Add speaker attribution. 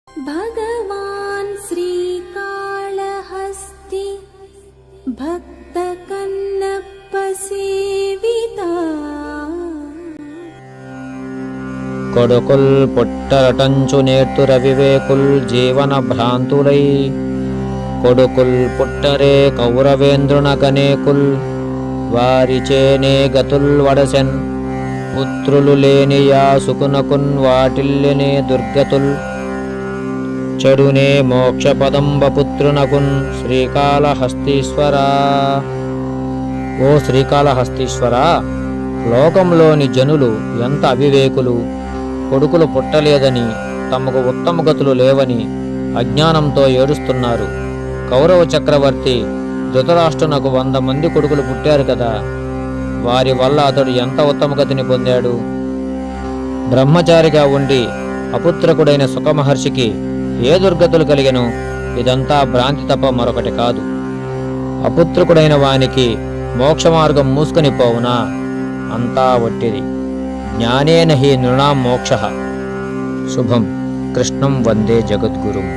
Speaker 1: భగవాన్ శ్రీకాళహస్తి భక్త కన్నప్ప సేవిత.
Speaker 2: కొడుకుల్ పుట్టరటంచు నేర్తురవివేకుల్ జీవన భ్రాంతులై, కొడుకుల్ పుట్టరే కౌరవేంద్రునకనేకుల్ వారిచేనే గతుల్ వడసెన్, పుత్రులు లేనియా సుకునకున్ వాటిల్లినే దుర్గతుల్, చెడునే మోక్షపదంబపుత్రునకున్ శ్రీకాళహస్తీశ్వరా. ఓ శ్రీకాళహస్తీశ్వరా, లోకంలోని జనులు ఎంత అవివేకులు! కొడుకులు పుట్టలేదని, తమకు ఉత్తమ గతులు లేవని అజ్ఞానంతో ఏడుస్తున్నారు. కౌరవ చక్రవర్తి ధృతరాష్ట్రునకు 100 మంది కొడుకులు పుట్టారు కదా, వారి వల్ల అతడు ఎంత ఉత్తమ గతిని పొందాడు. బ్రహ్మచారిగా ఉండి అపుత్రకుడైన సుఖమహర్షికి ఏ దుర్గతులు కలిగెను? ఇదంతా భ్రాంతి తప్ప మరొకటి కాదు. అపుత్రకుడైన వానికి మోక్షమార్గం మూసుకొని పోవునా? అంతా వట్టిది. జ్ఞానేన హి నృణాం మోక్షః. శుభం. కృష్ణం వందే జగద్గురుం.